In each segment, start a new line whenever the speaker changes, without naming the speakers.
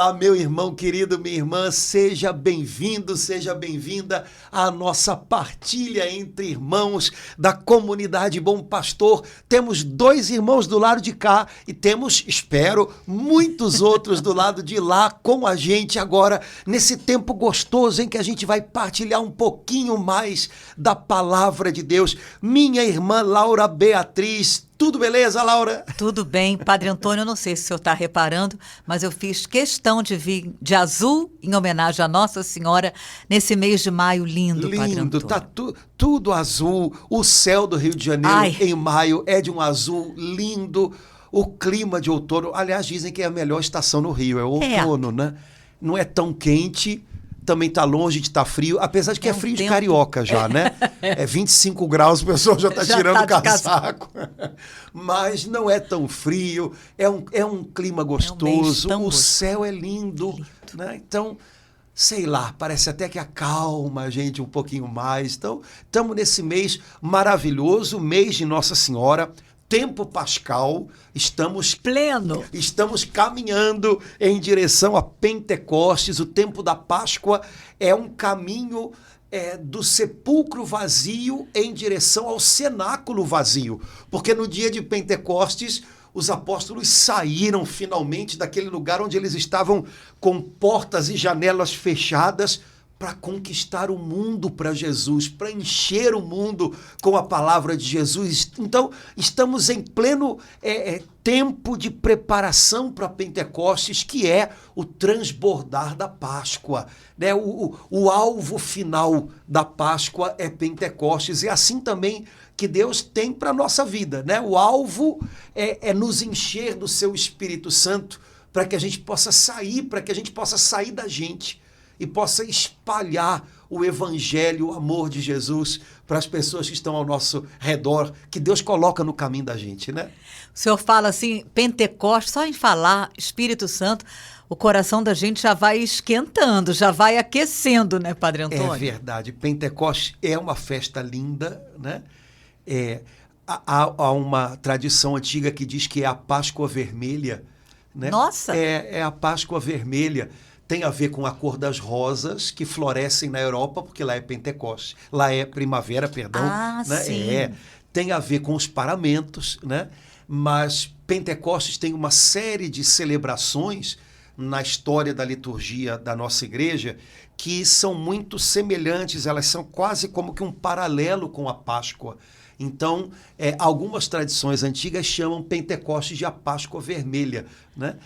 Olá, meu irmão querido, minha irmã, seja bem-vindo, seja bem-vinda à nossa partilha entre irmãos da comunidade Bom Pastor. Temos 2 irmãos do lado de cá e temos, espero, muitos outros do lado de lá com a gente agora, nesse tempo gostoso em que a gente vai partilhar um pouquinho mais da palavra de Deus. Minha irmã Laura Beatriz, tudo beleza, Laura?
Tudo bem, Padre Antônio, eu não sei se o senhor está reparando, mas eu fiz questão de vir de azul em homenagem à Nossa Senhora nesse mês de maio lindo, Padre Antônio.
Tá tudo azul, o céu do Rio de Janeiro em maio é de um azul lindo, o clima de outono, aliás, dizem que é a melhor estação no Rio, é o outono, né? Não é tão quente, também está longe de estar frio, apesar de que é frio de carioca já, né? É 25 graus, o pessoal já está tirando o casaco. Mas não é tão frio, é um clima gostoso, o céu é lindo, né? Então, sei lá, parece até que acalma a gente um pouquinho mais. Então, estamos nesse mês maravilhoso, mês de Nossa Senhora, tempo pascal, estamos caminhando em direção a Pentecostes. O tempo da Páscoa é um caminho do sepulcro vazio em direção ao cenáculo vazio, porque no dia de Pentecostes os apóstolos saíram finalmente daquele lugar onde eles estavam com portas e janelas fechadas para conquistar o mundo para Jesus, para encher o mundo com a palavra de Jesus. Então, estamos em pleno tempo de preparação para Pentecostes, que é o transbordar da Páscoa, né? O alvo final da Páscoa é Pentecostes, e assim também que Deus tem para a nossa vida, né? O alvo é nos encher do seu Espírito Santo, para que a gente possa sair da gente, e possa espalhar o evangelho, o amor de Jesus para as pessoas que estão ao nosso redor, que Deus coloca no caminho da gente, né?
O senhor fala assim, Pentecostes, só em falar Espírito Santo, o coração da gente já vai esquentando, já vai aquecendo, né, Padre Antônio?
É verdade, Pentecostes é uma festa linda, né? Há uma tradição antiga que diz que é a Páscoa Vermelha, né?
Nossa!
É a Páscoa Vermelha. Tem a ver com a cor das rosas que florescem na Europa, porque lá é Pentecostes. Lá é primavera, perdão. Né?
Sim.
Tem a ver com os paramentos, né? Mas Pentecostes tem uma série de celebrações na história da liturgia da nossa igreja que são muito semelhantes, elas são quase como que um paralelo com a Páscoa. Então, algumas tradições antigas chamam Pentecostes de a Páscoa Vermelha, né?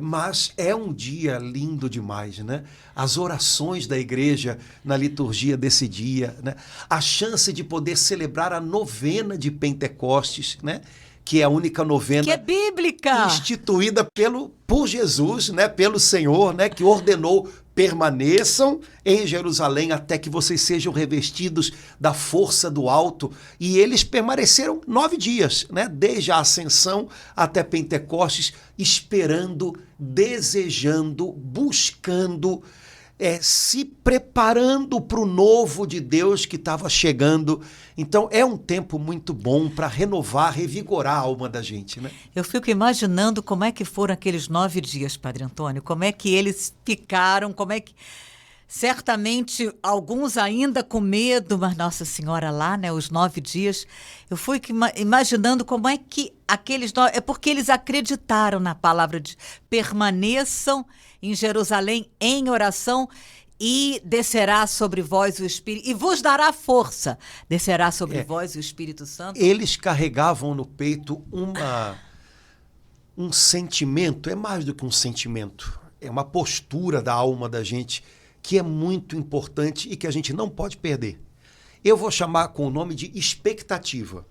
Mas é um dia lindo demais, né? As orações da igreja na liturgia desse dia, né? A chance de poder celebrar a novena de Pentecostes, né? Que é a única novena
que é bíblica,
instituída por Jesus, né? Pelo Senhor, né? Que ordenou: permaneçam em Jerusalém até que vocês sejam revestidos da força do alto. E eles permaneceram 9 dias, né? Desde a ascensão até Pentecostes, esperando, desejando, buscando, se preparando para o novo de Deus que estava chegando. Então é um tempo muito bom para renovar, revigorar a alma da gente, né?
Eu fico imaginando como é que foram aqueles 9 dias, Padre Antônio, como é que eles ficaram, como é que... Certamente, alguns ainda com medo, mas Nossa Senhora lá, né, os 9 dias, eu fui imaginando como é que aqueles 9... É porque eles acreditaram na palavra de permaneçam em Jerusalém em oração e descerá sobre vós o Espírito, e vos dará força, descerá sobre vós o Espírito Santo.
Eles carregavam no peito um sentimento, é mais do que um sentimento, é uma postura da alma da gente, que é muito importante e que a gente não pode perder. Eu vou chamar com o nome de expectativa.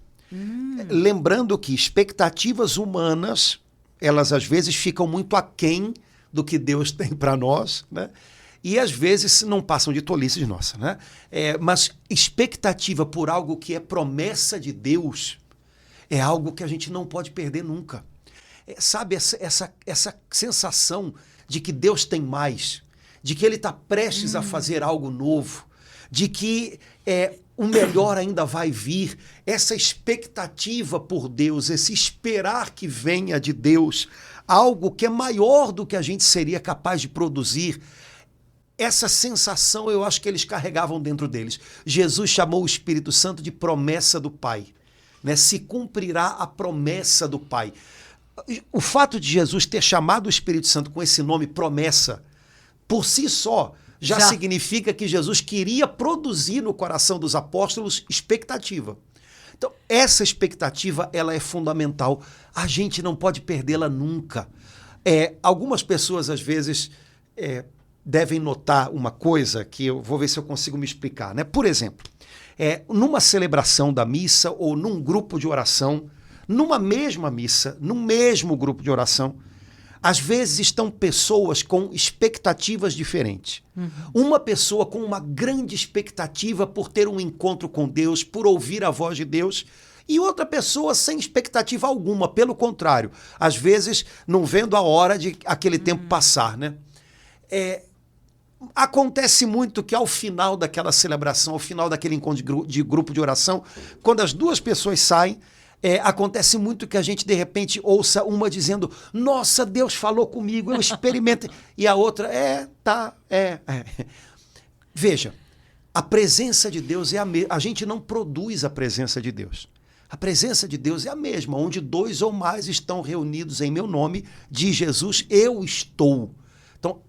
Lembrando que expectativas humanas, elas às vezes ficam muito aquém do que Deus tem para nós, né? E às vezes não passam de tolices nossa, né? Mas expectativa por algo que é promessa de Deus é algo que a gente não pode perder nunca. Sabe, essa sensação de que Deus tem mais, de que Ele está prestes a fazer algo novo, de que o melhor ainda vai vir. Essa expectativa por Deus, esse esperar que venha de Deus, algo que é maior do que a gente seria capaz de produzir, essa sensação eu acho que eles carregavam dentro deles. Jesus chamou o Espírito Santo de promessa do Pai, né? Se cumprirá a promessa do Pai. O fato de Jesus ter chamado o Espírito Santo com esse nome promessa, por si só, já significa que Jesus queria produzir no coração dos apóstolos expectativa. Então, essa expectativa, ela é fundamental. A gente não pode perdê-la nunca. Algumas pessoas, às vezes, devem notar uma coisa que eu vou ver se eu consigo me explicar, né? Por exemplo, numa celebração da missa ou num grupo de oração, numa mesma missa, num mesmo grupo de oração, às vezes estão pessoas com expectativas diferentes. Uhum. Uma pessoa com uma grande expectativa por ter um encontro com Deus, por ouvir a voz de Deus, e outra pessoa sem expectativa alguma, pelo contrário, às vezes não vendo a hora de aquele tempo passar, né? Acontece muito que ao final daquela celebração, ao final daquele encontro de grupo de oração, quando as duas pessoas saem, acontece muito que a gente, de repente, ouça uma dizendo: nossa, Deus falou comigo, eu experimentei. E a outra, Veja, a presença de Deus é a mesma. A gente não produz a presença de Deus. A presença de Deus é a mesma. Onde 2 ou mais estão reunidos em meu nome, diz Jesus, eu estou. Então,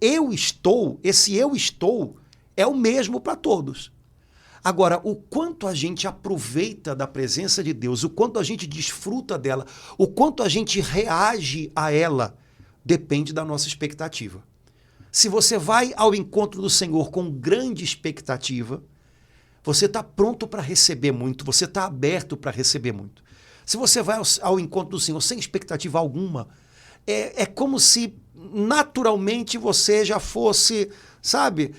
esse eu estou é o mesmo para todos. Agora, o quanto a gente aproveita da presença de Deus, o quanto a gente desfruta dela, o quanto a gente reage a ela, depende da nossa expectativa. Se você vai ao encontro do Senhor com grande expectativa, você está pronto para receber muito, você está aberto para receber muito. Se você vai ao encontro do Senhor sem expectativa alguma, é como se naturalmente você já fosse, sabe...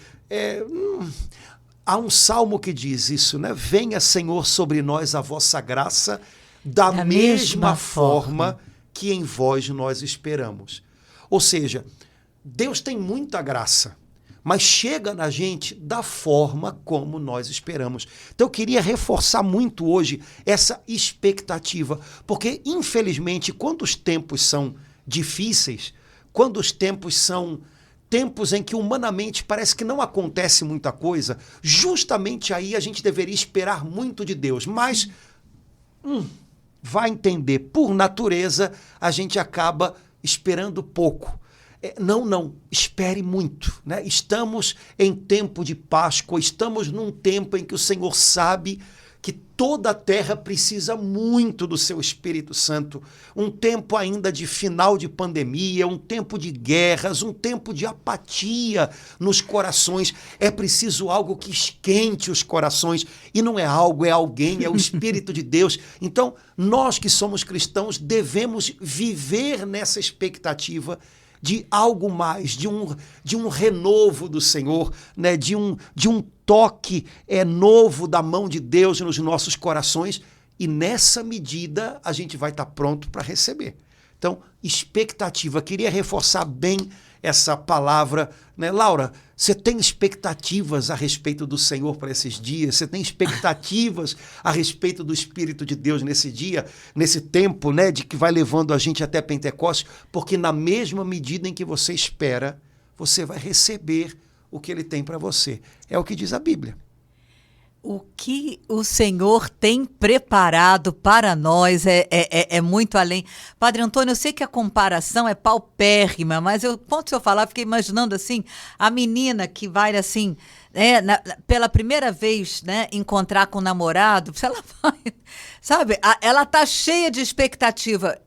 Há um salmo que diz isso, né? Venha, Senhor, sobre nós a vossa graça, da mesma forma que em vós nós esperamos. Ou seja, Deus tem muita graça, mas chega na gente da forma como nós esperamos. Então eu queria reforçar muito hoje essa expectativa, porque infelizmente quando os tempos são difíceis, quando os tempos são tempos em que humanamente parece que não acontece muita coisa, justamente aí a gente deveria esperar muito de Deus. Mas, vai entender, por natureza, a gente acaba esperando pouco. Não, espere muito, né? Estamos em tempo de Páscoa, estamos num tempo em que o Senhor sabe que toda a terra precisa muito do seu Espírito Santo, um tempo ainda de final de pandemia, um tempo de guerras, um tempo de apatia nos corações. É preciso algo que esquente os corações, e não é algo, é alguém, é o Espírito de Deus. Então, nós que somos cristãos devemos viver nessa expectativa de algo mais, de um renovo do Senhor, né? de um toque novo da mão de Deus nos nossos corações, e nessa medida a gente vai estar pronto para receber. Então, expectativa. Queria reforçar bem essa palavra, né? Laura, você tem expectativas a respeito do Senhor para esses dias? Você tem expectativas a respeito do Espírito de Deus nesse dia, nesse tempo, né, de que vai levando a gente até Pentecostes? Porque na mesma medida em que você espera, você vai receber o que Ele tem para você. É o que diz a Bíblia.
O que o Senhor tem preparado para nós é muito além. Padre Antônio, eu sei que a comparação é paupérrima, mas quando o senhor falava, fiquei imaginando assim, a menina que vai assim, pela primeira vez, né, encontrar com o namorado, se ela vai, sabe, ela tá cheia de expectativa.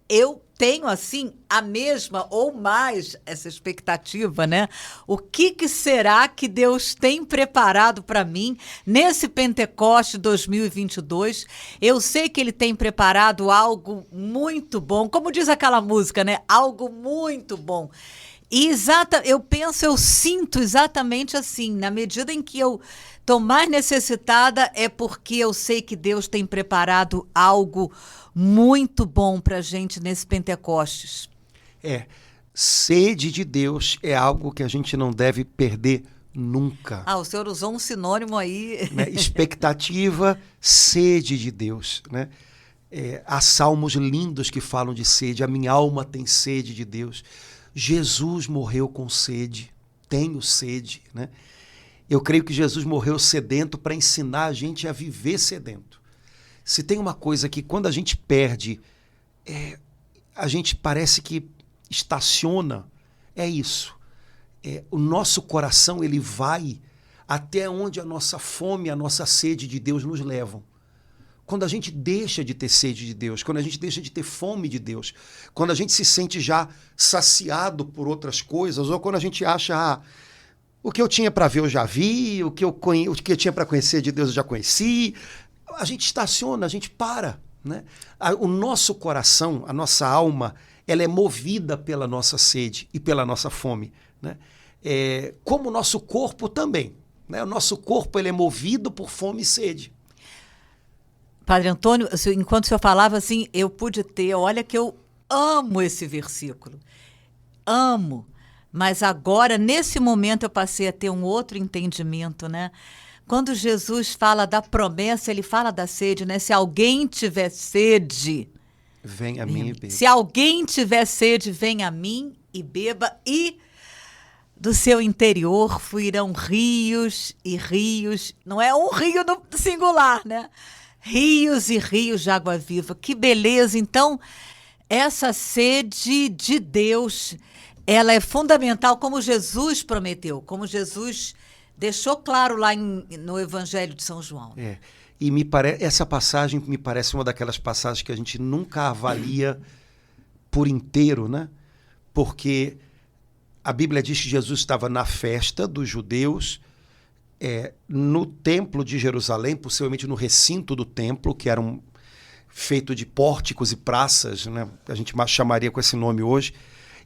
Eu tenho, assim, a mesma ou mais essa expectativa, né? O que será que Deus tem preparado para mim nesse Pentecoste 2022? Eu sei que Ele tem preparado algo muito bom, como diz aquela música, né? Algo muito bom. E eu sinto exatamente assim, na medida em que eu estou mais necessitada, é porque eu sei que Deus tem preparado algo muito bom para a gente nesse Pentecostes.
Sede de Deus é algo que a gente não deve perder Nunca.
Ah, o senhor usou um sinônimo aí.
Né? Expectativa, sede de Deus. Né? Há salmos lindos que falam de sede. A minha alma tem sede de Deus. Jesus morreu com sede. Tenho sede. Né? Eu creio que Jesus morreu sedento para ensinar a gente a viver sedento. Se tem uma coisa que quando a gente perde, a gente parece que estaciona, é isso. O nosso coração ele vai até onde a nossa fome, a nossa sede de Deus nos levam. Quando a gente deixa de ter sede de Deus, quando a gente deixa de ter fome de Deus, quando a gente se sente já saciado por outras coisas, ou quando a gente acha, o que eu tinha para ver eu já vi, o que eu tinha para conhecer de Deus eu já conheci, a gente estaciona, a gente para. Né? O nosso coração, a nossa alma, ela é movida pela nossa sede e pela nossa fome. Né? Como o nosso corpo também. Né? O nosso corpo ele é movido por fome e sede.
Padre Antônio, enquanto o senhor falava assim, eu pude ter, olha que eu amo esse versículo. Amo. Mas agora, nesse momento, eu passei a ter um outro entendimento, né? Quando Jesus fala da promessa, ele fala da sede, né? Se alguém tiver sede...
Vem a mim e beba.
Se alguém tiver sede, vem a mim e beba, e do seu interior fluirão rios e rios. Não é um rio no singular, né? Rios e rios de água viva. Que beleza! Então, essa sede de Deus, ela é fundamental, como Jesus prometeu, como Jesus deixou claro lá no Evangelho de São João.
E essa passagem me parece uma daquelas passagens que a gente nunca avalia por inteiro, né? Porque a Bíblia diz que Jesus estava na festa dos judeus, no templo de Jerusalém, possivelmente no recinto do templo, que era feito de pórticos e praças, né? A gente chamaria com esse nome hoje.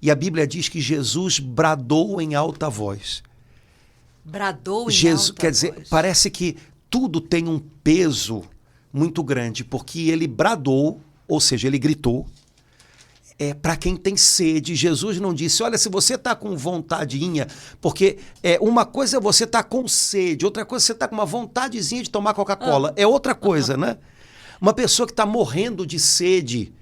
E a Bíblia diz que Jesus bradou em alta voz.
Bradou em alta
quer dizer,
voz.
Parece que tudo tem um peso muito grande, porque ele bradou, ou seja, ele gritou, para quem tem sede. Jesus não disse, olha, se você está com vontadinha, porque uma coisa é você estar com sede, outra coisa é você estar com uma vontadezinha de tomar Coca-Cola, é outra coisa, né? Uma pessoa que está morrendo de sede,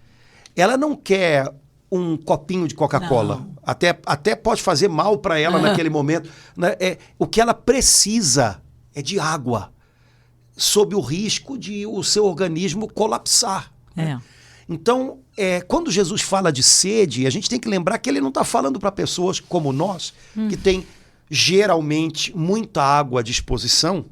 ela não quer um copinho de Coca-Cola. Até pode fazer mal para ela naquele momento. Né? O que ela precisa é de água, sob o risco de o seu organismo colapsar. Né? Então, quando Jesus fala de sede, a gente tem que lembrar que ele não está falando para pessoas como nós, que tem geralmente muita água à disposição,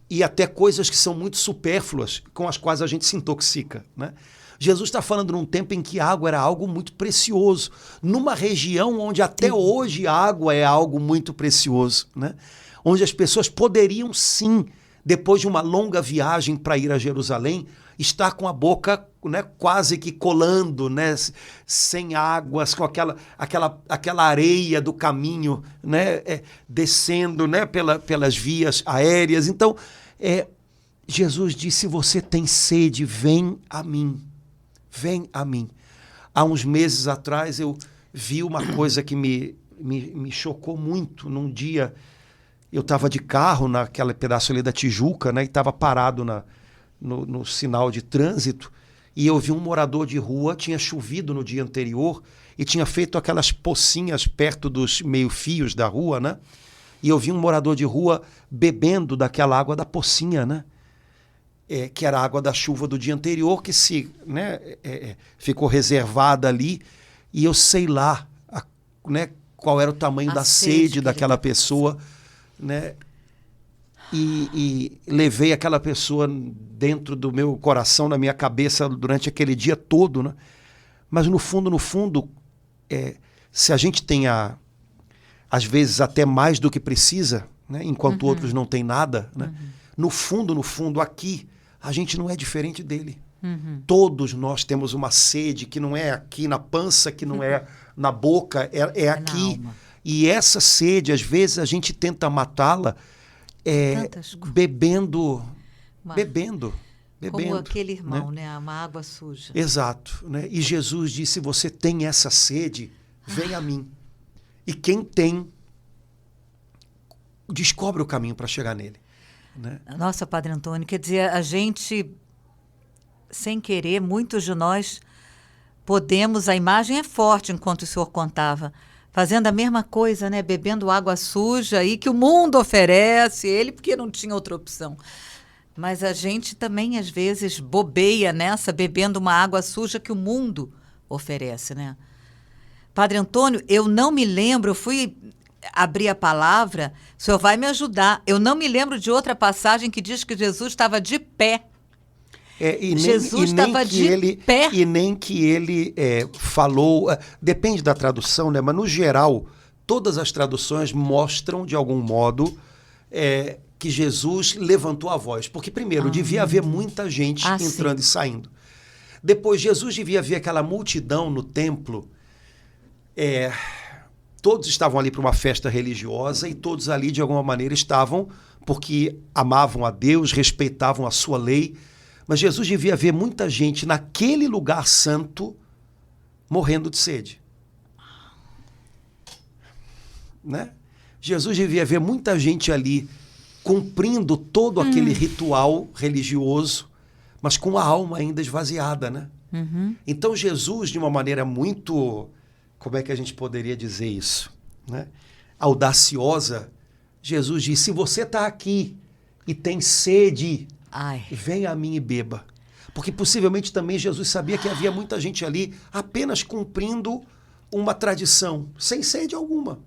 e até coisas que são muito supérfluas, com as quais a gente se intoxica. Né? Jesus está falando num tempo em que água era algo muito precioso, numa região onde até hoje água é algo muito precioso, né? Onde as pessoas poderiam sim, depois de uma longa viagem para ir a Jerusalém, estar com a boca, né, quase que colando, né, sem águas, com aquela areia do caminho, né, descendo, né, pelas vias aéreas. Então, Jesus disse, você tem sede, vem a mim. Vem a mim. Há uns meses atrás eu vi uma coisa que me chocou muito. Num dia eu estava de carro naquele pedaço ali da Tijuca, né, e estava parado no sinal de trânsito, e eu vi um morador de rua, tinha chovido no dia anterior e tinha feito aquelas pocinhas perto dos meio-fios da rua, né? E eu vi um morador de rua bebendo daquela água da pocinha, né? Que era a água da chuva do dia anterior, que ficou reservada ali, e eu sei lá né, qual era o tamanho da sede daquela pessoa, né? E levei aquela pessoa dentro do meu coração, na minha cabeça, durante aquele dia todo. Né? Mas no fundo, se a gente tem, às vezes, até mais do que precisa, né? Enquanto outros não têm nada, né? No fundo, aqui, a gente não é diferente dele. Todos nós temos uma sede que não é aqui na pança, que não é na boca, é aqui. E essa sede, às vezes, a gente tenta matá-la bebendo.
Como aquele irmão, né? Uma água suja.
Exato. Né? E Jesus disse, você tem essa sede, vem a mim. E quem tem, descobre o caminho para chegar nele. Né?
Nossa, Padre Antônio, quer dizer, a gente, sem querer, muitos de nós podemos, a imagem é forte enquanto o senhor contava, fazendo a mesma coisa, né? Bebendo água suja aí que o mundo oferece, ele porque não tinha outra opção. Mas a gente também, às vezes, bobeia nessa, bebendo uma água suja que o mundo oferece, né? Padre Antônio, eu não me lembro, eu fui abrir a palavra, o senhor vai me ajudar. Eu não me lembro de outra passagem que diz que Jesus estava de pé. Jesus estava de pé.
E nem que ele falou, depende da tradução, né? Mas no geral, todas as traduções mostram, de algum modo, que Jesus levantou a voz. Porque, primeiro, devia haver muita gente entrando e saindo. Depois, Jesus devia ver aquela multidão no templo. Todos estavam ali para uma festa religiosa e todos ali, de alguma maneira, estavam porque amavam a Deus, respeitavam a sua lei. Mas Jesus devia ver muita gente naquele lugar santo morrendo de sede. Né? Jesus devia ver muita gente ali cumprindo todo aquele ritual religioso, mas com a alma ainda esvaziada, né?
Uhum.
Então Jesus, de uma maneira muito, como é que a gente poderia dizer isso? Né? Audaciosa, Jesus disse, se você está aqui e tem sede, venha a mim e beba. Porque possivelmente também Jesus sabia que havia muita gente ali apenas cumprindo uma tradição, sem sede alguma.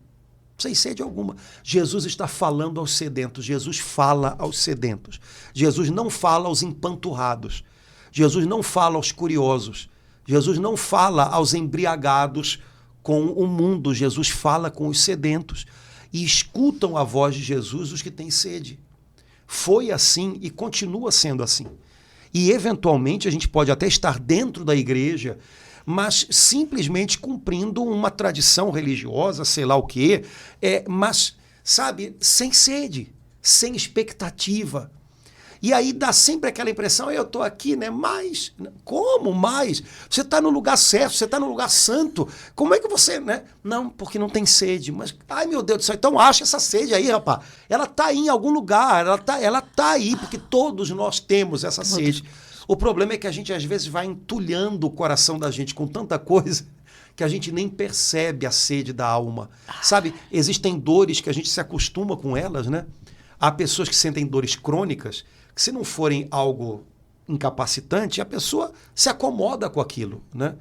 Sem sede alguma. Jesus está falando aos sedentos. Jesus fala aos sedentos. Jesus não fala aos empanturrados. Jesus não fala aos curiosos. Jesus não fala aos embriagados com o mundo. Jesus fala com os sedentos. E escutam a voz de Jesus os que têm sede. Foi assim e continua sendo assim. E, eventualmente, a gente pode até estar dentro da igreja, mas simplesmente cumprindo uma tradição religiosa, sei lá o quê, mas, sabe, sem sede, sem expectativa. E aí dá sempre aquela impressão, eu estou aqui, né? Mas, como mais? Você está no lugar certo, você está no lugar santo. Como é que você, né? Não, porque não tem sede. Mas, ai meu Deus do céu, então acha essa sede aí, rapaz. Ela está aí em algum lugar, ela tá aí, porque todos nós temos essa sede. O problema é que a gente às vezes vai entulhando o coração da gente com tanta coisa que a gente nem percebe a sede da alma. Sabe, existem dores que a gente se acostuma com elas, né? Há pessoas que sentem dores crônicas, que se não forem algo incapacitante, a pessoa se acomoda com aquilo, né?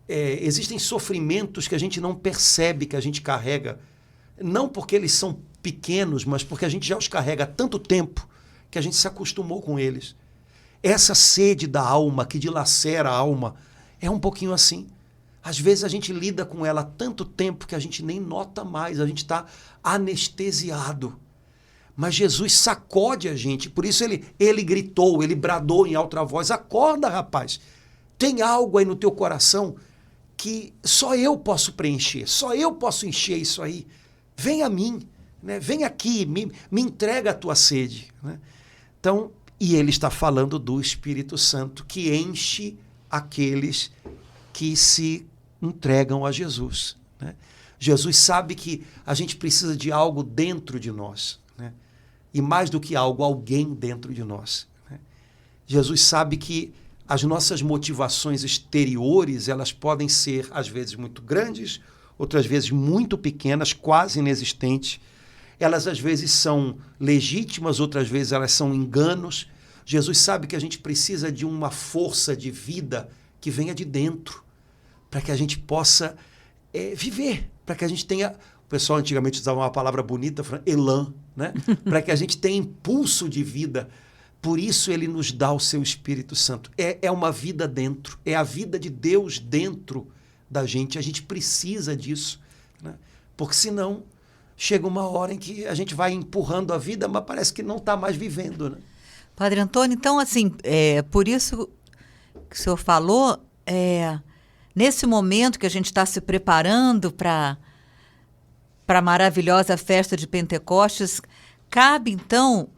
Existem sofrimentos que a gente não percebe que a gente carrega, não porque eles são pequenos, mas porque a gente já os carrega há tanto tempo que a gente se acostumou com eles. Essa sede da alma, que dilacera a alma, é um pouquinho assim. Às vezes a gente lida com ela há tanto tempo que a gente nem nota mais, a gente está anestesiado. Mas Jesus sacode a gente, por isso ele gritou, ele bradou em alta voz, acorda, rapaz, tem algo aí no teu coração que só eu posso preencher, só eu posso encher isso aí. Vem a mim, né? Vem aqui, me entrega a tua sede. Né? Então, e ele está falando do Espírito Santo, que enche aqueles que se entregam a Jesus. Né? Jesus sabe que a gente precisa de algo dentro de nós. Né? E mais do que algo, alguém dentro de nós. Né? Jesus sabe que as nossas motivações exteriores, elas podem ser, às vezes, muito grandes, outras vezes muito pequenas, quase inexistentes. Elas, às vezes, são legítimas, outras vezes elas são enganos. Jesus sabe que a gente precisa de uma força de vida que venha de dentro, para que a gente possa viver, para que a gente tenha... O pessoal antigamente usava uma palavra bonita, elan, né? Para que a gente tenha impulso de vida. Por isso ele nos dá o seu Espírito Santo. É uma vida dentro, é a vida de Deus dentro da gente. A gente precisa disso, né? Porque senão chega uma hora em que a gente vai empurrando a vida, mas parece que não está mais vivendo, né?
Padre Antônio, então, assim, por isso que o senhor falou, nesse momento que a gente está se preparando para a maravilhosa festa de Pentecostes, cabe, então,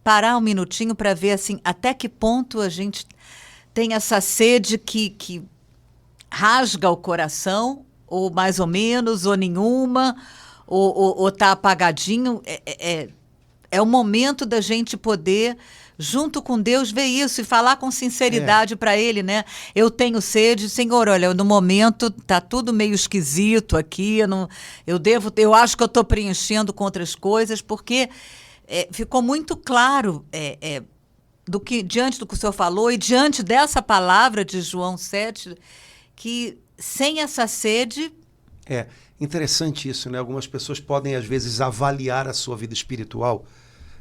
parar um minutinho para ver, assim, até que ponto a gente tem essa sede que rasga o coração, ou mais ou menos, ou nenhuma, ou tá apagadinho. É o momento da gente poder, junto com Deus, ver isso e falar com sinceridade para Ele, né? Eu tenho sede, Senhor, olha, no momento tá tudo meio esquisito aqui, eu acho que eu estou preenchendo com outras coisas, porque ficou muito claro diante do que o senhor falou e diante dessa palavra de João 7, que sem essa sede...
É interessante isso, né? Algumas pessoas podem, às vezes, avaliar a sua vida espiritual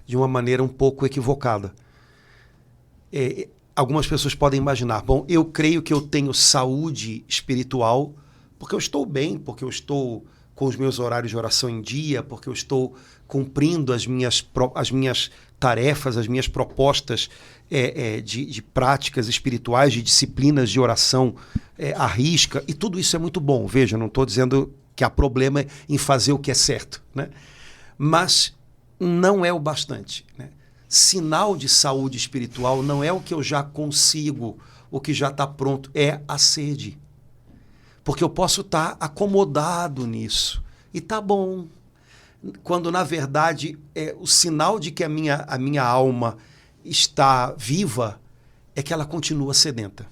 de uma maneira um pouco equivocada. Algumas pessoas podem imaginar, bom, eu creio que eu tenho saúde espiritual porque eu estou bem, porque eu estou com os meus horários de oração em dia, porque eu estou cumprindo as minhas tarefas, as minhas propostas de práticas espirituais, de disciplinas de oração à risca, e tudo isso é muito bom. Veja, não estou dizendo que há problema em fazer o que é certo, né? Mas não é o bastante, né? Sinal de saúde espiritual não é o que eu já consigo, o que já está pronto, é a sede. Porque eu posso estar acomodado nisso, e tá bom. Quando, na verdade, o sinal de que a minha alma está viva é que ela continua sedenta.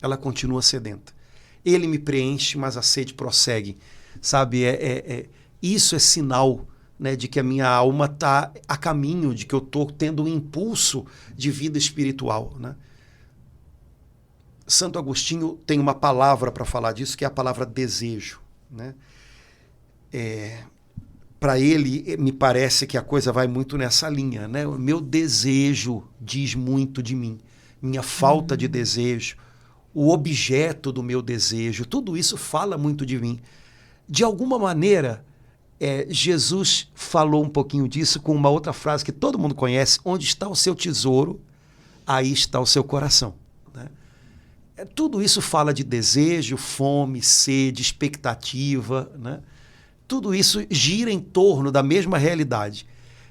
Ela continua sedenta. Ele me preenche, mas a sede prossegue. Sabe, isso é sinal, né, de que a minha alma está a caminho, de que eu estou tendo um impulso de vida espiritual, né? Santo Agostinho tem uma palavra para falar disso, que é a palavra desejo, né? Para ele, me parece que a coisa vai muito nessa linha, né? O meu desejo diz muito de mim, minha falta de desejo, o objeto do meu desejo, tudo isso fala muito de mim. De alguma maneira, Jesus falou um pouquinho disso com uma outra frase que todo mundo conhece: onde está o seu tesouro, aí está o seu coração, né? Tudo isso fala de desejo, fome, sede, expectativa, né? Tudo isso gira em torno da mesma realidade.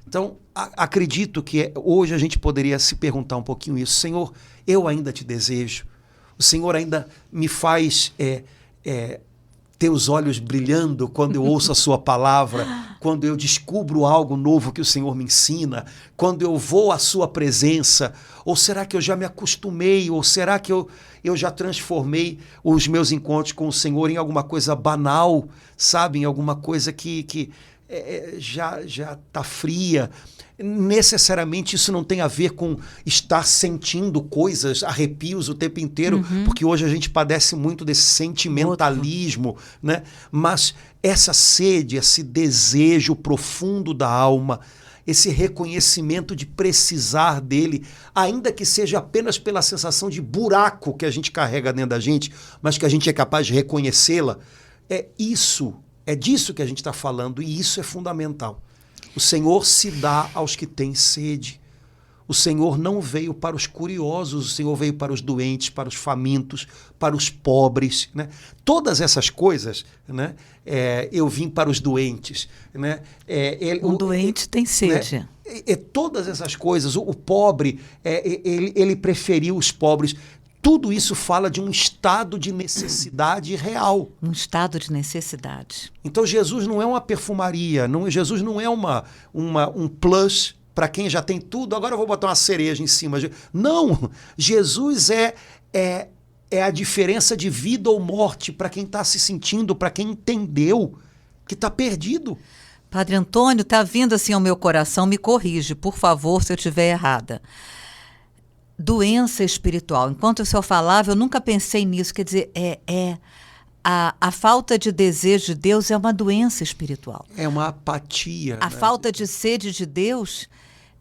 Então, acredito que hoje a gente poderia se perguntar um pouquinho isso. Senhor, eu ainda te desejo. O Senhor ainda me faz ter os olhos brilhando quando eu ouço a sua palavra, quando eu descubro algo novo que o Senhor me ensina, quando eu vou à sua presença. Ou será que eu já me acostumei? Ou será que eu já transformei os meus encontros com o Senhor em alguma coisa banal, sabe? Em alguma coisa que já está fria. Necessariamente isso não tem a ver com estar sentindo coisas, arrepios o tempo inteiro, porque hoje a gente padece muito desse sentimentalismo, né? Mas essa sede, esse desejo profundo da alma, esse reconhecimento de precisar dele, ainda que seja apenas pela sensação de buraco que a gente carrega dentro da gente, mas que a gente é capaz de reconhecê-la, é disso que a gente está falando, e isso é fundamental. O Senhor se dá aos que têm sede. O Senhor não veio para os curiosos, o Senhor veio para os doentes, para os famintos, para os pobres, né? Todas essas coisas, né? Eu vim para os doentes, né?
Doente tem sede.
Né? Todas essas coisas, o pobre, ele preferiu os pobres. Tudo isso fala de um estado de necessidade real.
Um estado de necessidade.
Então Jesus não é uma perfumaria, Jesus não é um plus para quem já tem tudo, agora eu vou botar uma cereja em cima. Não, Jesus é a diferença de vida ou morte para quem está se sentindo, para quem entendeu que está perdido.
Padre Antônio, está vindo assim ao meu coração, me corrige, por favor, se eu estiver errada. Doença espiritual. Enquanto o senhor falava, eu nunca pensei nisso. Quer dizer, a falta de desejo de Deus é uma doença espiritual.
É uma apatia.
A falta de sede de Deus,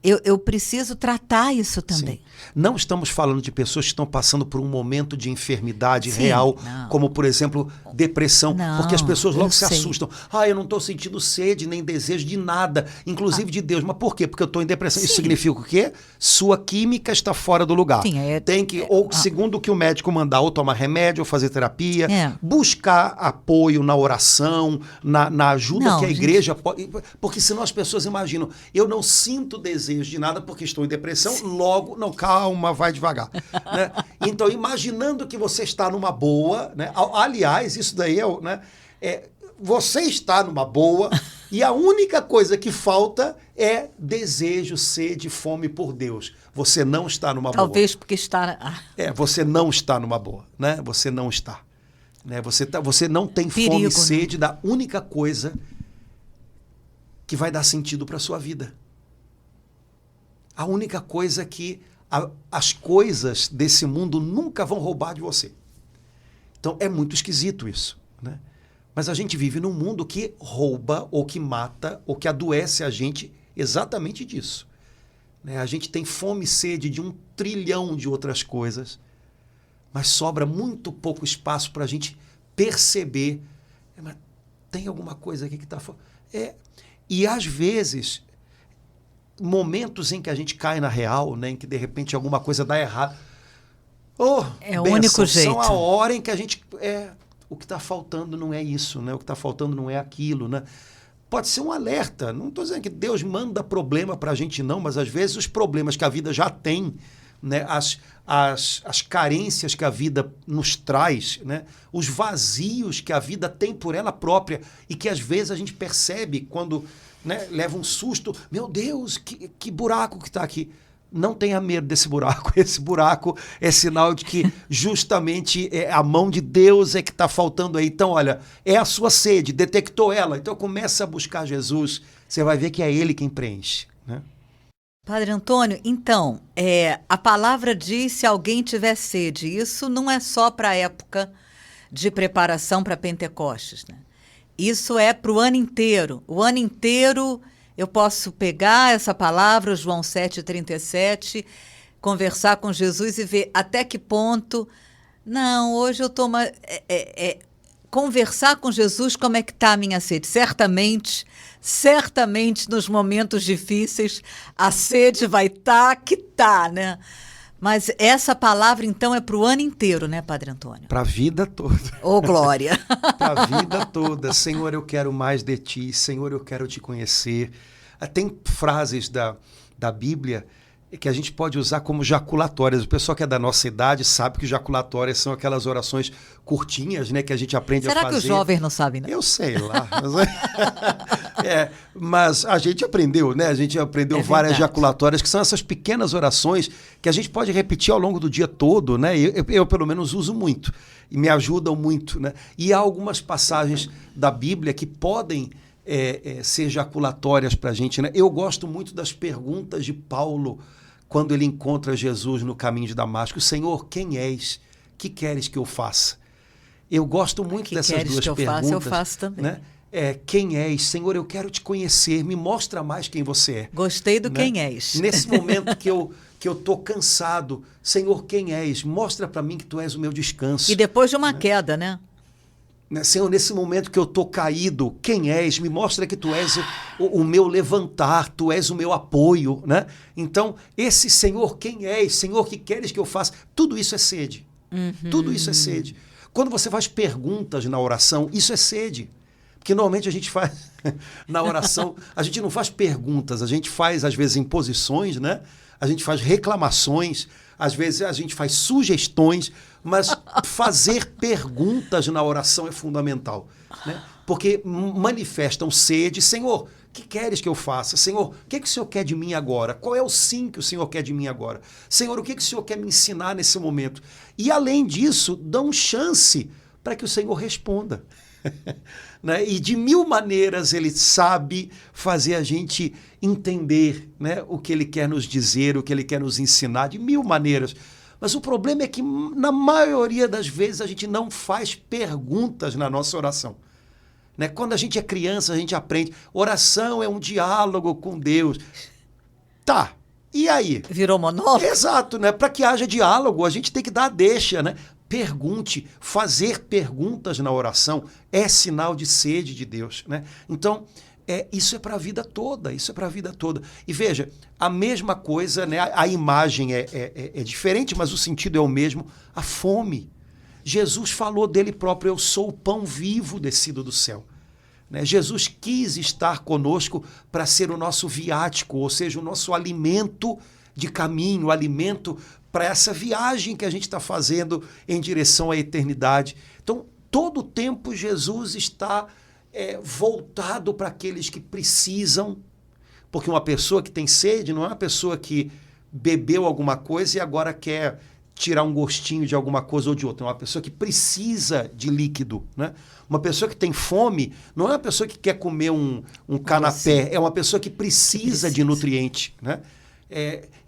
eu preciso tratar isso também.
Sim. Não estamos falando de pessoas que estão passando por um momento de enfermidade
Sim,
real,
não.
Como, por exemplo, depressão.
Não,
porque as pessoas logo se
sei.
assustam. Eu não estou sentindo sede nem desejo de nada, inclusive de Deus. Mas por quê? Porque eu estou em depressão.
Sim.
Isso significa o quê? Sua química está fora do lugar.
Sim,
Tem que, segundo o que o médico mandar, ou tomar remédio, ou fazer terapia, buscar apoio na oração, na ajuda que a igreja pode. Porque senão as pessoas imaginam, eu não sinto desejo de nada porque estou em depressão, logo, não, calma, vai devagar. Né? Então, imaginando que você está numa boa, né? Aliás, isso daí né? Você está numa boa E a única coisa que falta é desejo, sede, fome por Deus. Você não está numa boa.
Talvez porque está...
Você não está numa boa, né? Você não está. Né? Você não tem
Perigo,
fome e
né?
sede da única coisa que vai dar sentido para a sua vida. A única coisa que as coisas desse mundo nunca vão roubar de você. Então é muito esquisito isso, né? Mas a gente vive num mundo que rouba, ou que mata, ou que adoece a gente exatamente disso. Né? A gente tem fome e sede de 1 trilhão de outras coisas, mas sobra muito pouco espaço para a gente perceber. Mas tem alguma coisa aqui que está... E às vezes, momentos em que a gente cai na real, né, em que de repente alguma coisa dá errado,
é o único jeito.
São a hora em que a gente... O que está faltando não é isso, né? O que está faltando não é aquilo, né? Pode ser um alerta. Não estou dizendo que Deus manda problema para a gente, não, mas às vezes os problemas que a vida já tem, né? As carências que a vida nos traz, né? Os vazios que a vida tem por ela própria e que às vezes a gente percebe quando, né, leva um susto. Meu Deus, que buraco que está aqui. Não tenha medo desse buraco. Esse buraco é sinal de que justamente a mão de Deus é que está faltando aí. Então, olha, é a sua sede, detectou ela. Então começa a buscar Jesus. Você vai ver que é Ele quem preenche, né?
Padre Antônio, então, a palavra diz se alguém tiver sede. Isso não é só para a época de preparação para Pentecostes, né? Isso é para o ano inteiro. O ano inteiro... Eu posso pegar essa palavra, João 7,37, conversar com Jesus e ver até que ponto... Não, hoje eu estou... Conversar com Jesus, como é que está a minha sede? Certamente nos momentos difíceis, a sede vai estar que está, né? Mas essa palavra, então, é para o ano inteiro, né, Padre Antônio?
Para a vida toda.
Ô, glória!
Para a vida toda. Senhor, eu quero mais de Ti. Senhor, eu quero Te conhecer. Tem frases da Bíblia que a gente pode usar como jaculatórias. O pessoal que é da nossa idade sabe que jaculatórias são aquelas orações curtinhas, né, que a gente aprende a fazer.
Será que os jovens não sabem, né?
Eu sei lá. Mas a gente aprendeu, né? A gente aprendeu várias jaculatórias, que são essas pequenas orações que a gente pode repetir ao longo do dia todo, né? Eu pelo menos, uso muito e me ajudam muito, né? E há algumas passagens da Bíblia que podem ser jaculatórias para a gente, né? Eu gosto muito das perguntas de Paulo quando ele encontra Jesus no caminho de Damasco. Senhor, quem és? Que queres que eu faça? Eu gosto muito dessas duas perguntas.
Eu faço também.
Né? Quem és? Senhor, eu quero te conhecer. Me mostra mais quem você é.
Gostei do, né? Quem és.
Nesse momento que eu tô cansado, Senhor, quem és? Mostra para mim que tu és o meu descanso.
E depois de uma queda, né?
Senhor, nesse momento que eu estou caído, quem és? Me mostra que tu és o meu levantar, tu és o meu apoio, né? Então, esse Senhor, quem és? Senhor, que queres que eu faça? Tudo isso é sede.
Uhum.
Tudo isso é sede. Quando você faz perguntas na oração, isso é sede. Porque normalmente a gente faz, na oração, a gente não faz perguntas, a gente faz, às vezes, imposições, né? A gente faz reclamações, às vezes a gente faz sugestões, mas fazer perguntas na oração é fundamental, né? Porque manifestam sede. Senhor, o que queres que eu faça? Senhor, o que o Senhor quer de mim agora? Qual é o sim que o Senhor quer de mim agora? Senhor, o que o Senhor quer me ensinar nesse momento? E, além disso, dão chance para que o Senhor responda. Né? E de 1000 maneiras ele sabe fazer a gente entender, né, o que ele quer nos dizer, o que ele quer nos ensinar, de 1000 maneiras. Mas o problema é que, na maioria das vezes, a gente não faz perguntas na nossa oração. Né? Quando a gente é criança, a gente aprende. Oração é um diálogo com Deus. Tá, e aí?
Virou monólogo?
Exato, né? Para que haja diálogo, a gente tem que dar a deixa, né? Pergunte, fazer perguntas na oração é sinal de sede de Deus, né? Então, isso é para a vida toda, isso é para a vida toda. E veja, a mesma coisa, né? A imagem é diferente, mas o sentido é o mesmo. A fome. Jesus falou dele próprio: eu sou o pão vivo descido do céu. Né? Jesus quis estar conosco para ser o nosso viático, ou seja, o nosso alimento de caminho, o alimento para essa viagem que a gente está fazendo em direção à eternidade. Então, todo o tempo Jesus está voltado para aqueles que precisam, porque uma pessoa que tem sede não é uma pessoa que bebeu alguma coisa e agora quer tirar um gostinho de alguma coisa ou de outra. É uma pessoa que precisa de líquido, né? Uma pessoa que tem fome não é uma pessoa que quer comer um canapé, é uma pessoa que precisa de nutriente, né?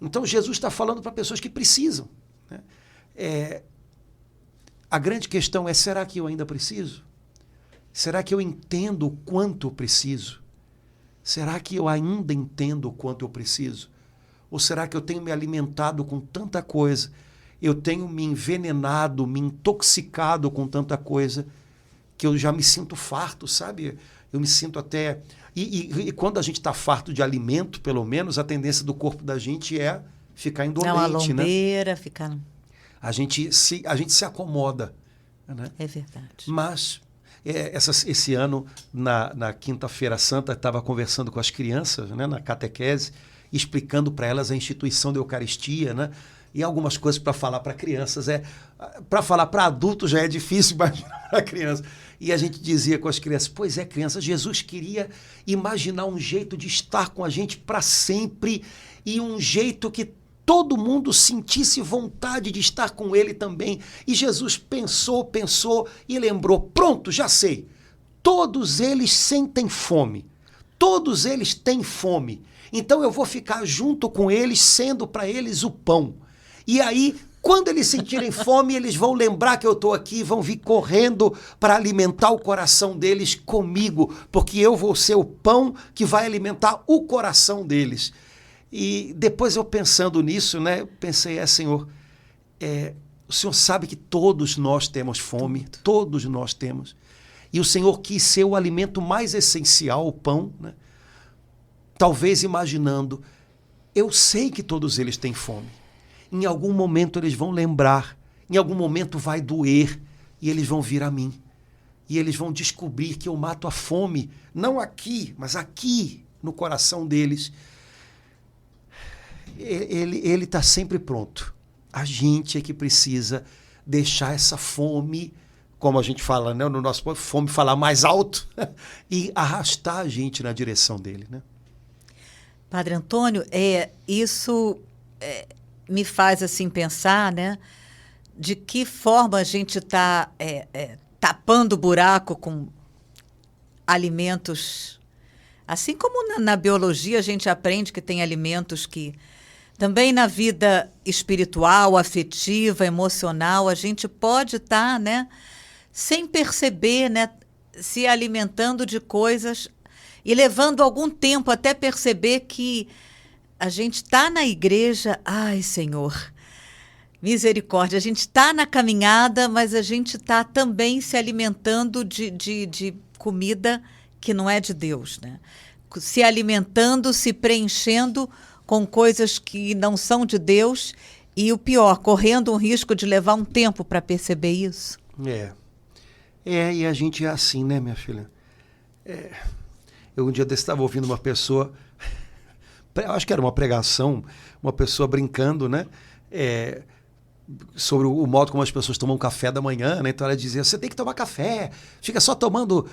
Então Jesus está falando para pessoas que precisam, né? A grande questão é, será que eu ainda preciso? Será que eu entendo o quanto eu preciso? Será que eu ainda entendo o quanto eu preciso? Ou será que eu tenho me alimentado com tanta coisa, eu tenho me envenenado, me intoxicado com tanta coisa, que eu já me sinto farto, sabe? Eu me sinto até... E quando a gente está farto de alimento, pelo menos, a tendência do corpo da gente é ficar indolente,
uma lombeira, né? Ficar...
A gente se acomoda, né?
É verdade.
Mas esse ano, na Quinta-feira Santa, estava conversando com as crianças, né, na catequese, explicando para elas a instituição da Eucaristia, né? E algumas coisas para falar para crianças. Para falar para adultos já é difícil, imaginar para criança. E a gente dizia com as crianças, pois é, crianças, Jesus queria imaginar um jeito de estar com a gente para sempre e um jeito que todo mundo sentisse vontade de estar com ele também. E Jesus pensou e lembrou, pronto, já sei. Todos eles sentem fome. Todos eles têm fome. Então eu vou ficar junto com eles, sendo para eles o pão. E aí, quando eles sentirem fome, eles vão lembrar que eu estou aqui, vão vir correndo para alimentar o coração deles comigo, porque eu vou ser o pão que vai alimentar o coração deles. E depois eu pensando nisso, né, pensei, Senhor, o Senhor sabe que todos nós temos fome, todos nós temos. E o Senhor quis ser o alimento mais essencial, o pão, né? Talvez imaginando, eu sei que todos eles têm fome. Em algum momento eles vão lembrar, em algum momento vai doer e eles vão vir a mim. E eles vão descobrir que eu mato a fome, não aqui, mas aqui no coração deles. Ele está sempre pronto. A gente é que precisa deixar essa fome, como a gente fala, né, no nosso fome falar mais alto, e arrastar a gente na direção dele, né?
Padre Antônio, isso me faz assim pensar, né, de que forma a gente está tapando o buraco com alimentos. Assim como na biologia a gente aprende que tem alimentos que também na vida espiritual, afetiva, emocional, a gente pode estar, né, sem perceber, né, se alimentando de coisas e levando algum tempo até perceber que a gente está na igreja, ai, Senhor, misericórdia, a gente está na caminhada, mas a gente está também se alimentando de comida que não é de Deus, né? Se alimentando, se preenchendo com coisas que não são de Deus e, o pior, correndo um risco de levar um tempo para perceber isso.
E a gente é assim, né, minha filha? Eu um dia desse estava ouvindo uma pessoa, acho que era uma pregação, uma pessoa brincando, né? Sobre o modo como as pessoas tomam café da manhã, né? Então ela dizia, você tem que tomar café, fica só tomando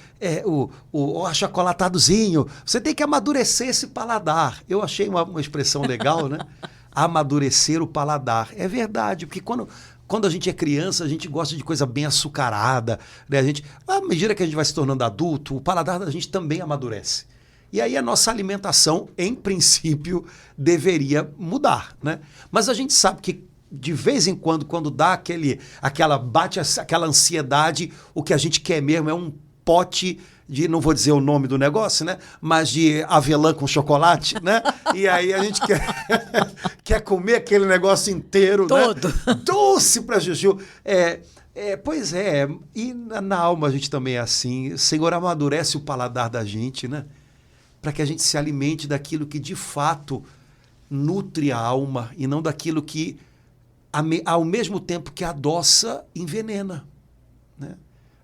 o achocolatadozinho, você tem que amadurecer esse paladar. Eu achei uma expressão legal, né? Amadurecer o paladar. É verdade, porque quando a gente é criança, a gente gosta de coisa bem açucarada, né? À medida que a gente vai se tornando adulto, o paladar da gente também amadurece. E aí a nossa alimentação, em princípio, deveria mudar, né? Mas a gente sabe que de vez em quando dá bate aquela ansiedade, o que a gente quer mesmo é um pote de, não vou dizer o nome do negócio, né? Mas de avelã com chocolate, né? E aí a gente quer comer aquele negócio inteiro,
todo,
né? Doce para Juju. Pois é, e na alma a gente também é assim. O Senhor amadurece o paladar da gente, né? Para que a gente se alimente daquilo que de fato nutre a alma e não daquilo que ao mesmo tempo que adoça, envenena, né?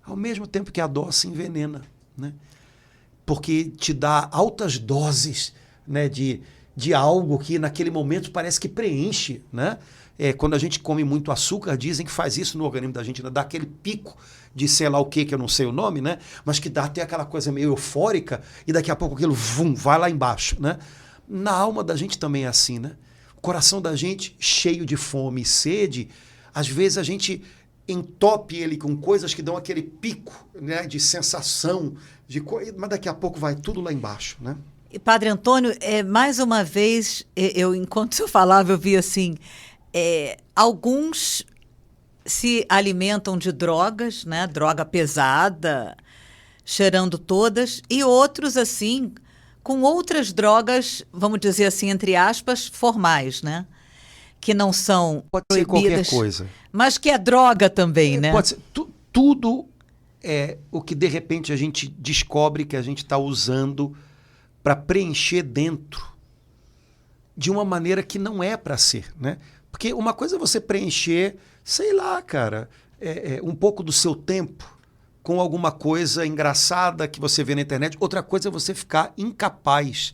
Ao mesmo tempo que adoça, envenena, né? Porque te dá altas doses, né, de de algo que naquele momento parece que preenche, né? Quando a gente come muito açúcar, dizem que faz isso no organismo da gente, né? Dá aquele pico de sei lá o que eu não sei o nome, né? Mas que dá até aquela coisa meio eufórica e daqui a pouco aquilo vai lá embaixo, né? Na alma da gente também é assim, né? O coração da gente cheio de fome e sede, às vezes a gente entope ele com coisas que dão aquele pico, né, de sensação, mas daqui a pouco vai tudo lá embaixo, né?
E, Padre Antônio, mais uma vez, enquanto eu falava, eu vi assim, alguns se alimentam de drogas, né, droga pesada, cheirando todas, e outros, assim, com outras drogas, vamos dizer assim, entre aspas, formais, né? Que não são
pode
proibidas,
ser qualquer coisa.
Mas que é droga também, né?
Pode ser. Tudo é o que, de repente, a gente descobre que a gente está usando para preencher dentro de uma maneira que não é para ser, né? Porque uma coisa é você preencher, sei lá, cara, um pouco do seu tempo com alguma coisa engraçada que você vê na internet. Outra coisa é você ficar incapaz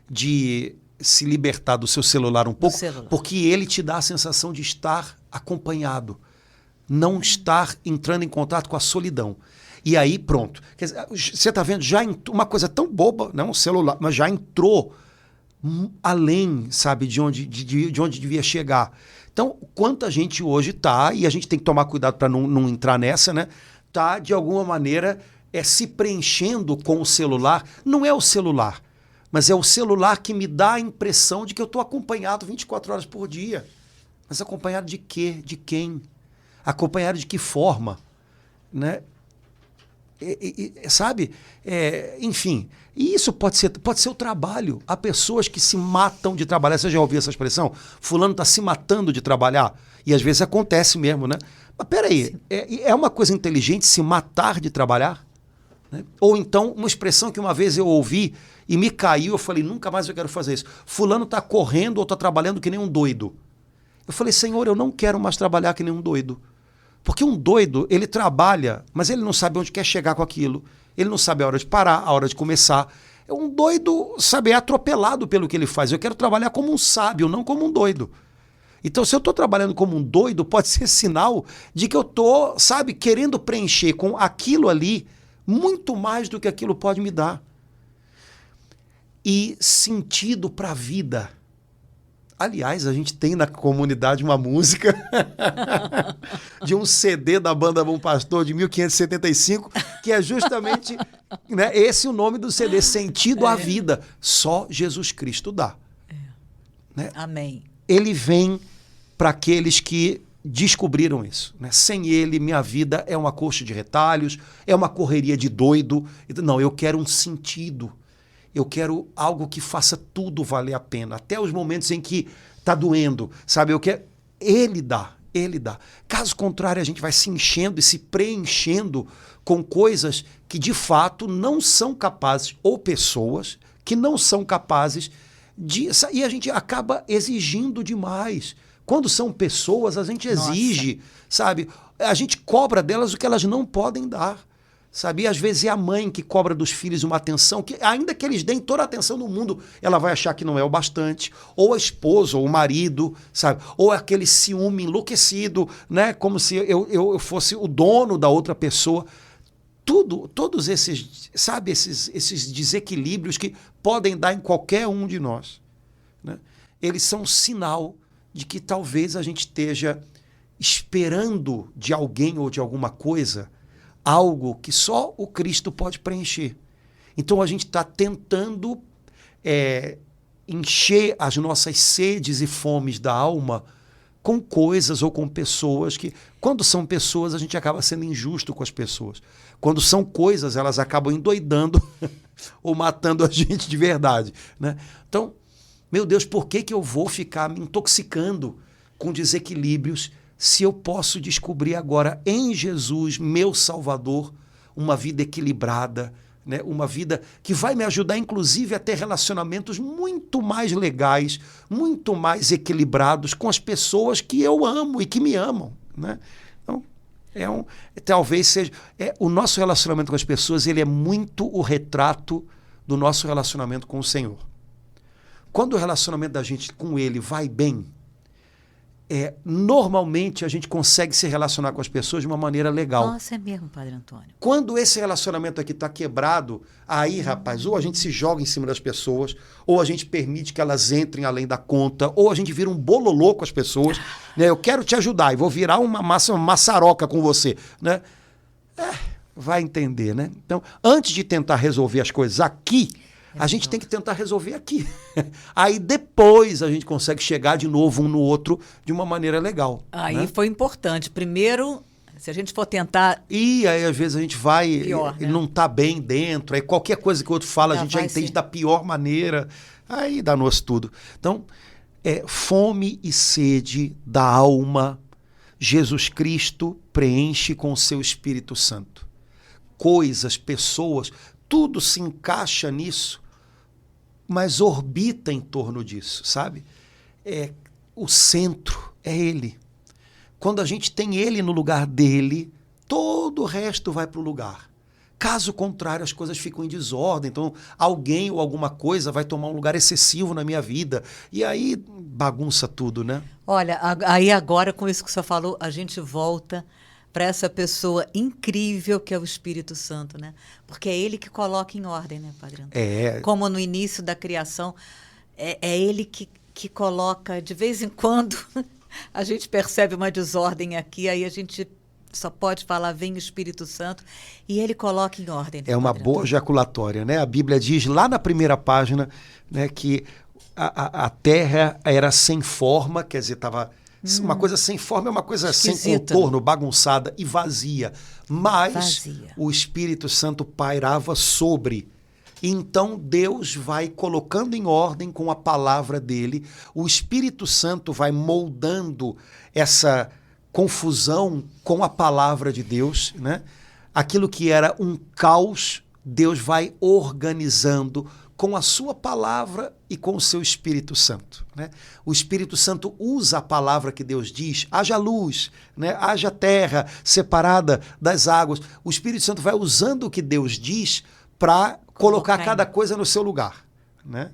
de se libertar do seu celular um pouco, porque ele te dá a sensação de estar acompanhado, não estar entrando em contato com a solidão. E aí, pronto. Quer dizer, você está vendo, uma coisa tão boba, não um celular, mas já entrou além, sabe, de onde devia chegar. Então, quanta gente hoje está, e a gente tem que tomar cuidado para não entrar nessa, né? Está, de alguma maneira, se preenchendo com o celular. Não é o celular, mas é o celular que me dá a impressão de que eu estou acompanhado 24 horas por dia. Mas acompanhado de quê? De quem? Acompanhado de que forma? Né? Sabe? Enfim, e isso pode ser o trabalho. Há pessoas que se matam de trabalhar. Você já ouviu essa expressão? Fulano está se matando de trabalhar. E às vezes acontece mesmo, né? Mas peraí, é uma coisa inteligente se matar de trabalhar? Né? Ou então, uma expressão que uma vez eu ouvi e me caiu, eu falei, nunca mais eu quero fazer isso. Fulano está correndo ou está trabalhando que nem um doido. Eu falei, Senhor, eu não quero mais trabalhar que nem um doido. Porque um doido, ele trabalha, mas ele não sabe onde quer chegar com aquilo. Ele não sabe a hora de parar, a hora de começar. Um doido, sabe, é atropelado pelo que ele faz. Eu quero trabalhar como um sábio, não como um doido. Então, se eu estou trabalhando como um doido, pode ser sinal de que eu estou, sabe, querendo preencher com aquilo ali muito mais do que aquilo pode me dar. E sentido para a vida. Aliás, a gente tem na comunidade uma música de um CD da Banda Bom Pastor de 1575, que é justamente, né, esse o nome do CD, Sentido à Vida. Só Jesus Cristo dá. Né?
Amém.
Ele vem para aqueles que descobriram isso. Né? Sem ele, minha vida é uma coxa de retalhos, é uma correria de doido. Não, eu quero um sentido. Eu quero algo que faça tudo valer a pena. Até os momentos em que está doendo. Sabe, eu quero... Ele dá. Caso contrário, a gente vai se enchendo e se preenchendo com coisas que, de fato, não são capazes, ou pessoas que não são capazes de... E a gente acaba exigindo demais. Quando são pessoas, a gente exige, sabe? A gente cobra delas o que elas não podem dar. Sabe? E às vezes é a mãe que cobra dos filhos uma atenção que, ainda que eles deem toda a atenção do mundo, ela vai achar que não é o bastante. Ou a esposa, ou o marido, sabe? Ou aquele ciúme enlouquecido, né? Como se eu fosse o dono da outra pessoa. Todos esses, sabe, esses desequilíbrios que podem dar em qualquer um de nós, né? Eles são um sinal de que talvez a gente esteja esperando de alguém ou de alguma coisa algo que só o Cristo pode preencher. Então a gente está tentando encher as nossas sedes e fomes da alma com coisas ou com pessoas que, quando são pessoas, a gente acaba sendo injusto com as pessoas. Quando são coisas, elas acabam endoidando ou matando a gente de verdade, né? Então, meu Deus, por que eu vou ficar me intoxicando com desequilíbrios se eu posso descobrir agora em Jesus, meu Salvador, uma vida equilibrada, né? Uma vida que vai me ajudar, inclusive, a ter relacionamentos muito mais legais, muito mais equilibrados com as pessoas que eu amo e que me amam, né? Então, talvez seja... o nosso relacionamento com as pessoas, ele é muito o retrato do nosso relacionamento com o Senhor. quando o relacionamento da gente com ele vai bem, normalmente a gente consegue se relacionar com as pessoas de uma maneira legal.
Nossa, é mesmo, Padre Antônio.
Quando esse relacionamento aqui está quebrado, aí, rapaz, ou a gente se joga em cima das pessoas, ou a gente permite que elas entrem além da conta, ou a gente vira um bololô com as pessoas, né? Eu quero te ajudar e vou virar uma maçaroca com você, né? Vai entender, né? Então, antes de tentar resolver as coisas aqui, a gente tem que tentar resolver aqui. Aí depois a gente consegue chegar de novo um no outro de uma maneira legal.
Aí
né?
foi importante. Primeiro, se a gente for tentar...
E aí às vezes a gente vai
Pior,
e
né?
não tá bem dentro, aí qualquer coisa que o outro fala a gente já entende da pior maneira, aí danou-se tudo. Então, fome e sede da alma, Jesus Cristo preenche com o seu Espírito Santo. Coisas, pessoas, tudo se encaixa nisso, mas orbita em torno disso, sabe? O centro é ele. Quando a gente tem ele no lugar dele, todo o resto vai para o lugar. Caso contrário, as coisas ficam em desordem. Então, alguém ou alguma coisa vai tomar um lugar excessivo na minha vida. E aí bagunça tudo, né?
Olha, aí agora, com isso que você falou, a gente volta para essa pessoa incrível que é o Espírito Santo, né? Porque é ele que coloca em ordem, né, Padre Antônio? Como no início da criação, é ele que coloca, de vez em quando, a gente percebe uma desordem aqui, aí a gente só pode falar, vem o Espírito Santo, e ele coloca em ordem. Né,
é uma boa ejaculatória, né? A Bíblia diz lá na primeira página, né, que a terra era sem forma, quer dizer, estava... Uma coisa sem forma é uma coisa
esquisita,
sem contorno, bagunçada e vazia. Mas o Espírito Santo pairava sobre. Então Deus vai colocando em ordem com a palavra dele. O Espírito Santo vai moldando essa confusão com a palavra de Deus, né? Aquilo que era um caos, Deus vai organizando com a sua palavra e com o seu Espírito Santo, né? O Espírito Santo usa a palavra que Deus diz, haja luz, né? Haja terra separada das águas. O Espírito Santo vai usando o que Deus diz para colocar cada coisa no seu lugar, né?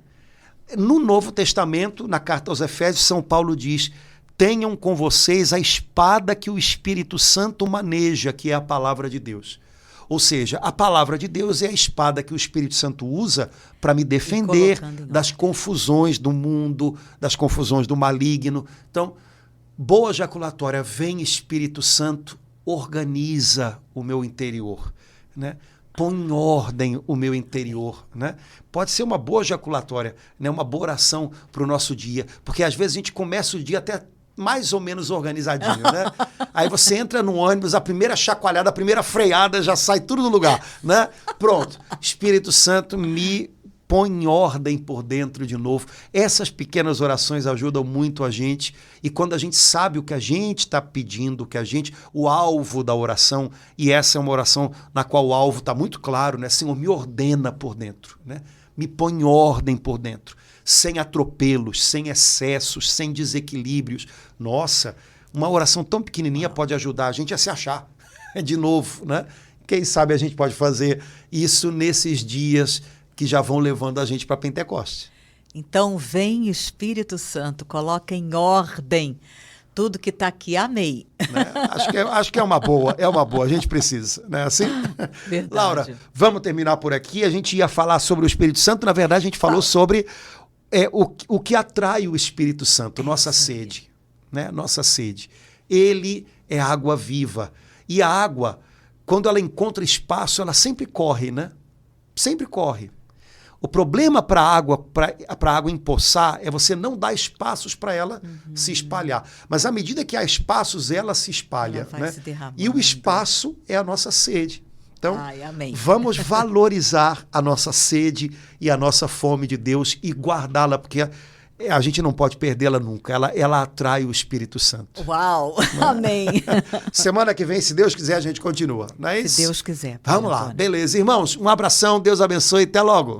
No Novo Testamento, na carta aos Efésios, São Paulo diz: tenham com vocês a espada que o Espírito Santo maneja, que é a palavra de Deus. Ou seja, a palavra de Deus é a espada que o Espírito Santo usa para me defender das confusões do mundo, das confusões do maligno. Então, boa ejaculatória, vem Espírito Santo, organiza o meu interior, né? Põe em ordem o meu interior, né? Pode ser uma boa ejaculatória, né? Uma boa oração para o nosso dia, porque às vezes a gente começa o dia até mais ou menos organizadinho, né? Aí você entra no ônibus, a primeira chacoalhada, a primeira freada, já sai tudo do lugar, né? Pronto. Espírito Santo, me põe em ordem por dentro de novo. Essas pequenas orações ajudam muito a gente. E quando a gente sabe o que a gente está pedindo, o alvo da oração, e essa é uma oração na qual o alvo está muito claro, né? Senhor, me ordena por dentro, né? Me põe em ordem por dentro. Sem atropelos, sem excessos, sem desequilíbrios. Nossa, uma oração tão pequenininha pode ajudar a gente a se achar de novo, né? Quem sabe a gente pode fazer isso nesses dias que já vão levando a gente para Pentecostes.
Então vem Espírito Santo, coloca em ordem tudo que está aqui. Amei.
Né? Acho que é uma boa, a gente precisa, não é assim?
Verdade.
Laura, vamos terminar por aqui. A gente ia falar sobre o Espírito Santo, na verdade a gente falou sobre o que atrai o Espírito Santo, nossa sede, né? Nossa sede. Ele é água viva. E a água, quando ela encontra espaço, ela sempre corre, né? Sempre corre. O problema para a água empoçar é você não dar espaços para ela se espalhar. Mas à medida que há espaços, ela se espalha.
Ela vai se derramando.
E o espaço é a nossa sede. Então,
amém.
Vamos valorizar a nossa sede e a nossa fome de Deus e guardá-la, porque a gente não pode perdê-la nunca. Ela atrai o Espírito Santo.
Uau! Amém.
Semana que vem, se Deus quiser, a gente continua. Não é isso?
Se Deus quiser.
Vamos lá. Beleza. Irmãos, um abração. Deus abençoe. Até logo.